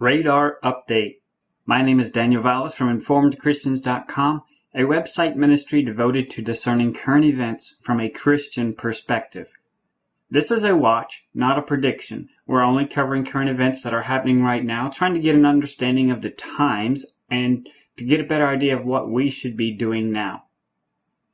Radar Update. My name is Daniel Vallis from InformedChristians.com, a website ministry devoted to discerning current events from a Christian perspective. This is a watch, not a prediction. We're only covering current events that are happening right now, trying to get an understanding of the times and to get a better idea of what we should be doing now.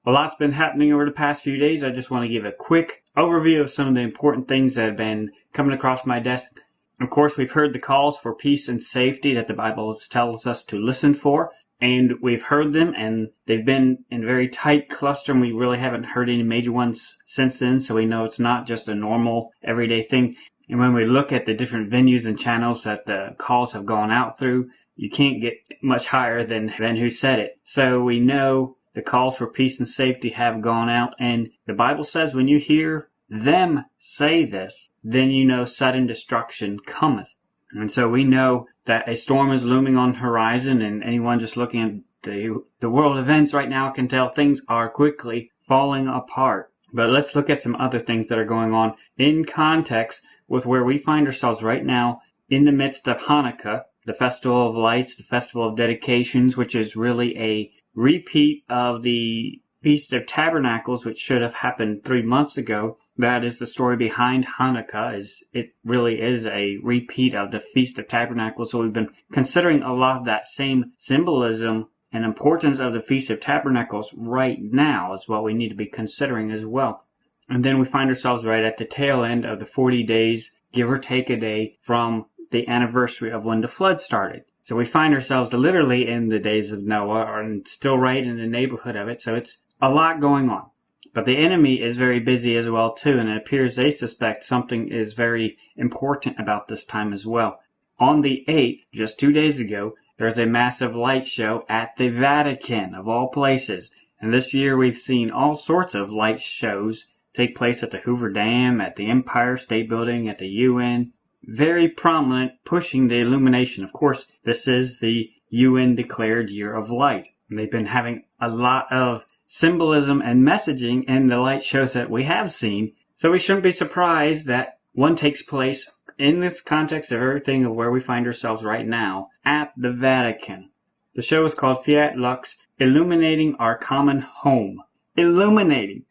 A lot's been happening over the past few days. I just want to give a quick overview of some of the important things that have been coming across my desk. Of course, we've heard the calls for peace and safety that the Bible tells us to listen for, and we've heard them, and they've been in a very tight cluster, and we really haven't heard any major ones since then, so we know it's not just a normal, everyday thing. And when we look at the different venues and channels that the calls have gone out through, you can't get much higher than who said it. So we know the calls for peace and safety have gone out, and the Bible says when you hear them say this, then you know sudden destruction cometh. And so we know that a storm is looming on the horizon, and anyone just looking at the world events right now can tell things are quickly falling apart. But let's look at some other things that are going on in context with where we find ourselves right now in the midst of Hanukkah, the Festival of Lights, the Festival of Dedications, which is really a repeat of the Feast of Tabernacles, which should have happened 3 months ago. That is the story behind Hanukkah. It really is a repeat of the Feast of Tabernacles. So we've been considering a lot of that same symbolism and importance of the Feast of Tabernacles right now is what we need to be considering as well. And then we find ourselves right at the tail end of the 40 days, give or take a day, from the anniversary of when the flood started. So we find ourselves literally in the days of Noah, and still right in the neighborhood of it. So it's a lot going on. But the enemy is very busy as well too, and it appears they suspect something is very important about this time as well. On the 8th, just 2 days ago, there's a massive light show at the Vatican, of all places. And this year we've seen all sorts of light shows take place at the Hoover Dam, at the Empire State Building, at the UN. Very prominent, pushing the illumination. Of course, this is the UN declared Year of Light. And they've been having a lot of symbolism and messaging in the light shows that we have seen. So we shouldn't be surprised that one takes place in this context of everything of where we find ourselves right now at the Vatican. The show is called Fiat Lux, Illuminating Our Common Home. Illuminating.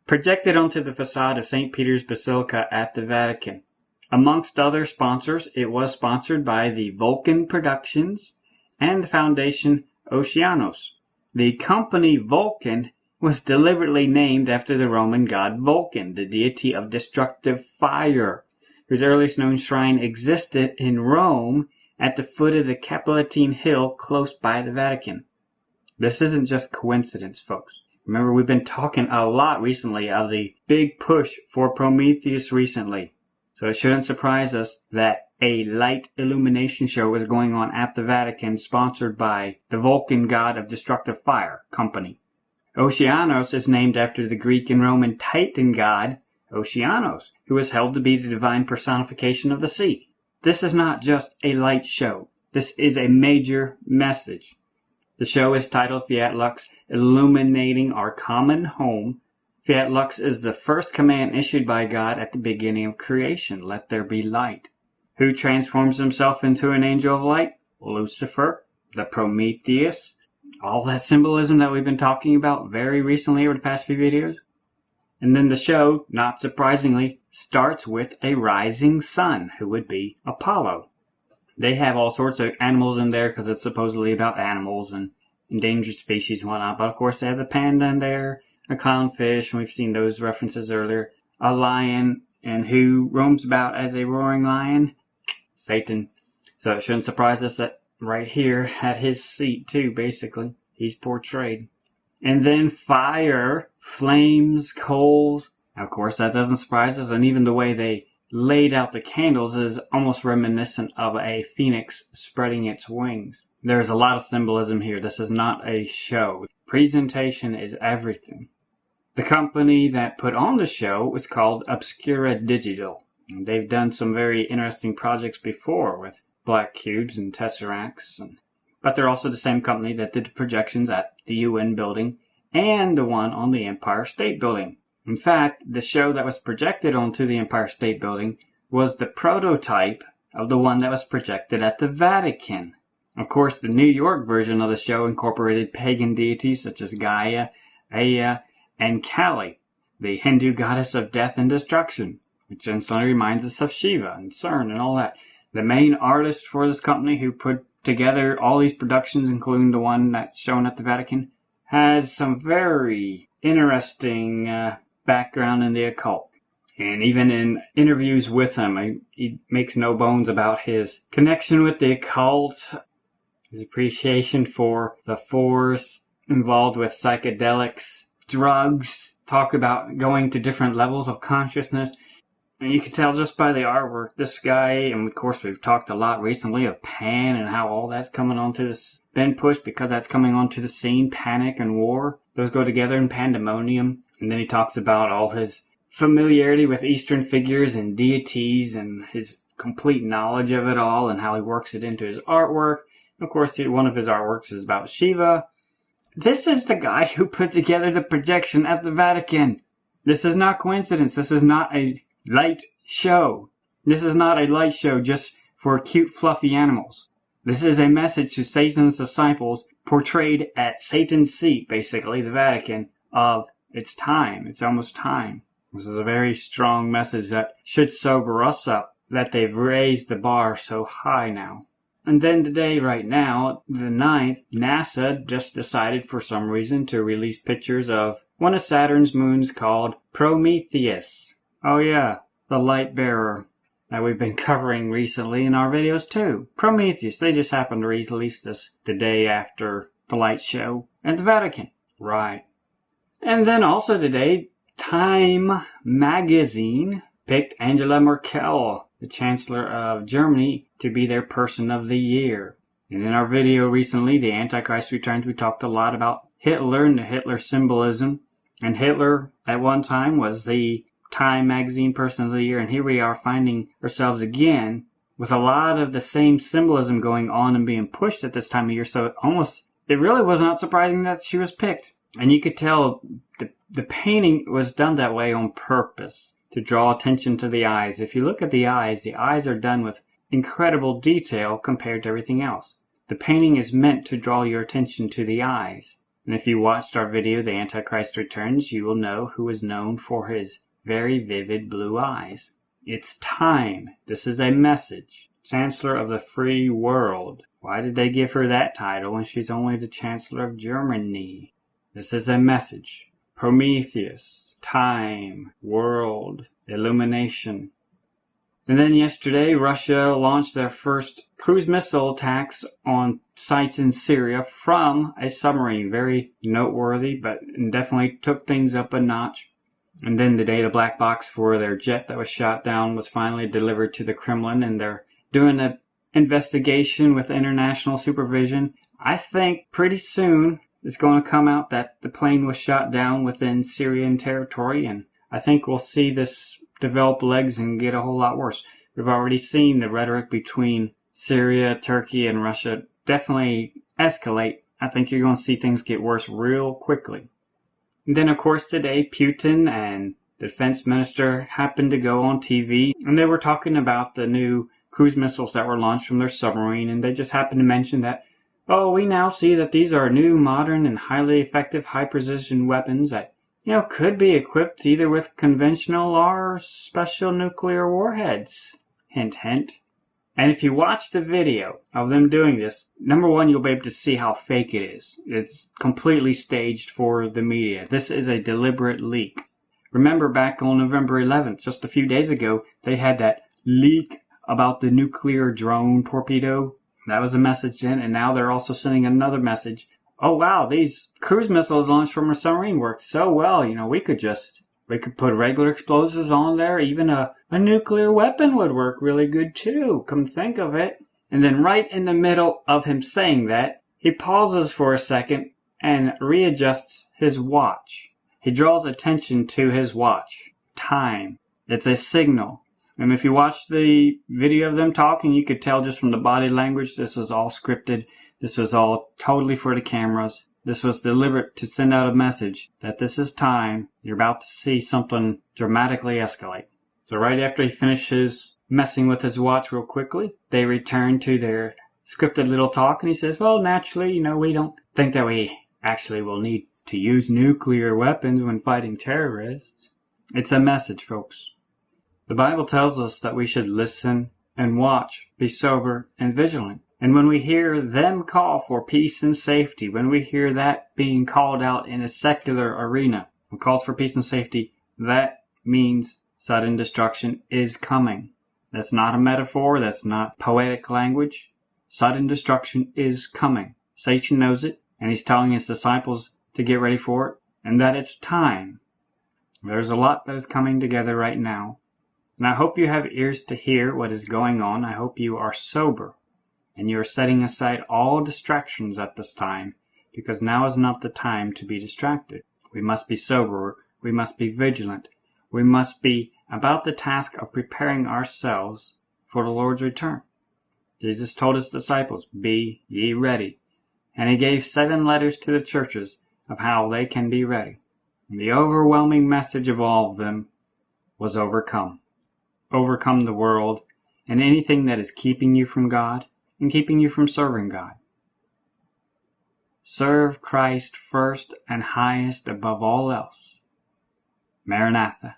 Projected onto the facade of St. Peter's Basilica at the Vatican. Amongst other sponsors, it was sponsored by the Vulcan Productions and the Foundation Oceanos. The company Vulcan was deliberately named after the Roman god Vulcan, the deity of destructive fire, whose earliest known shrine existed in Rome at the foot of the Capitoline Hill close by the Vatican. This isn't just coincidence, folks. Remember, we've been talking a lot recently of the big push for Prometheus recently. So it shouldn't surprise us that a light illumination show is going on at the Vatican, sponsored by the Vulcan god of destructive fire company. Oceanos is named after the Greek and Roman Titan god Oceanos, who is held to be the divine personification of the sea. This is not just a light show. This is a major message. The show is titled Fiat Lux, Illuminating Our Common Home. Fiat Lux is the first command issued by God at the beginning of creation. Let there be light. Who transforms himself into an angel of light? Lucifer, the Prometheus, all that symbolism that we've been talking about very recently over the past few videos. And then the show, not surprisingly, starts with a rising sun, who would be Apollo. They have all sorts of animals in there because it's supposedly about animals and endangered species and whatnot. But of course they have the panda in there, a clownfish, and we've seen those references earlier, a lion, and who roams about as a roaring lion? Satan. So it shouldn't surprise us that right here at his seat too, basically, he's portrayed. And then fire, flames, coals. Now, of course, that doesn't surprise us, and even the way they laid out the candles is almost reminiscent of a phoenix spreading its wings. There's a lot of symbolism here. This is not a show. Presentation is everything. The company that put on the show was called Obscura Digital. And they've done some very interesting projects before with black cubes and tesseracts. But they're also the same company that did the projections at the UN building and the one on the Empire State Building. In fact, the show that was projected onto the Empire State Building was the prototype of the one that was projected at the Vatican. Of course, the New York version of the show incorporated pagan deities such as Gaia, Aya, and Kali, the Hindu goddess of death and destruction, which instantly reminds us of Shiva and CERN and all that. The main artist for this company who put together all these productions, including the one that's shown at the Vatican, has some very interesting background in the occult. And even in interviews with him, he makes no bones about his connection with the occult, his appreciation for the force involved with psychedelics, drugs, talk about going to different levels of consciousness. And you can tell just by the artwork, this guy, and of course we've talked a lot recently of Pan and how all that's coming onto this, been pushed because that's coming onto the scene, panic and war. Those go together in pandemonium. And then he talks about all his familiarity with Eastern figures and deities and his complete knowledge of it all and how he works it into his artwork. Of course, one of his artworks is about Shiva. This is the guy who put together the projection at the Vatican. This is not coincidence. This is not a light show. This is not a light show just for cute, fluffy animals. This is a message to Satan's disciples portrayed at Satan's seat, basically, the Vatican, of it's time. It's almost time. This is a very strong message that should sober us up, that they've raised the bar so high now. And then today, right now, the 9th, NASA just decided for some reason to release pictures of one of Saturn's moons called Prometheus. Oh yeah, the light bearer that we've been covering recently in our videos too. Prometheus, they just happened to release this the day after the light show at the Vatican. Right. And then also today, Time magazine picked Angela Merkel, the Chancellor of Germany, to be their Person of the Year. And in our video recently, The Antichrist Returns, we talked a lot about Hitler and the Hitler symbolism. And Hitler, at one time, was the Time magazine Person of the Year. And here we are finding ourselves again with a lot of the same symbolism going on and being pushed at this time of year. So it really was not surprising that she was picked. And you could tell the painting was done that way on purpose, to draw attention to the eyes. If you look at the eyes are done with incredible detail compared to everything else. The painting is meant to draw your attention to the eyes. And if you watched our video, The Antichrist Returns, you will know who is known for his very vivid blue eyes. It's time. This is a message. Chancellor of the free world. Why did they give her that title when she's only the Chancellor of Germany? This is a message. Prometheus, time, world, illumination. And then yesterday, Russia launched their first cruise missile attacks on sites in Syria from a submarine. Very noteworthy, but definitely took things up a notch. And then today, the black box for their jet that was shot down was finally delivered to the Kremlin, and they're doing an investigation with international supervision. I think pretty soon it's going to come out that the plane was shot down within Syrian territory, and I think we'll see this develop legs and get a whole lot worse. We've already seen the rhetoric between Syria, Turkey, and Russia definitely escalate. I think you're going to see things get worse real quickly. And then, of course, today, Putin and the defense minister happened to go on TV, and they were talking about the new cruise missiles that were launched from their submarine, and they just happened to mention that, oh, we now see that these are new, modern, and highly effective high-precision weapons that, could be equipped either with conventional or special nuclear warheads. Hint, hint. And if you watch the video of them doing this, number one, you'll be able to see how fake it is. It's completely staged for the media. This is a deliberate leak. Remember back on November 11th, just a few days ago, they had that leak about the nuclear drone torpedo. That was a message then, and now they're also sending another message. Oh wow, these cruise missiles launched from a submarine work so well, we could put regular explosives on there. Even a nuclear weapon would work really good too, come think of it. And then right in the middle of him saying that, he pauses for a second and readjusts his watch. He draws attention to his watch. Time. It's a signal. And if you watch the video of them talking, you could tell just from the body language, this was all scripted. This was all totally for the cameras. This was deliberate to send out a message that this is time. You're about to see something dramatically escalate. So right after he finishes messing with his watch real quickly, they return to their scripted little talk, and he says, well, naturally, we don't think that we actually will need to use nuclear weapons when fighting terrorists. It's a message, folks. The Bible tells us that we should listen and watch, be sober and vigilant. And when we hear them call for peace and safety, when we hear that being called out in a secular arena, and calls for peace and safety, that means sudden destruction is coming. That's not a metaphor. That's not poetic language. Sudden destruction is coming. Satan knows it, and he's telling his disciples to get ready for it, and that it's time. There's a lot that is coming together right now, and I hope you have ears to hear what is going on. I hope you are sober, and you are setting aside all distractions at this time, because now is not the time to be distracted. We must be sober. We must be vigilant. We must be about the task of preparing ourselves for the Lord's return. Jesus told his disciples, be ye ready. And he gave 7 letters to the churches of how they can be ready. And the overwhelming message of all of them was overcome. Overcome the world and anything that is keeping you from God and keeping you from serving God. Serve Christ first and highest above all else. Maranatha.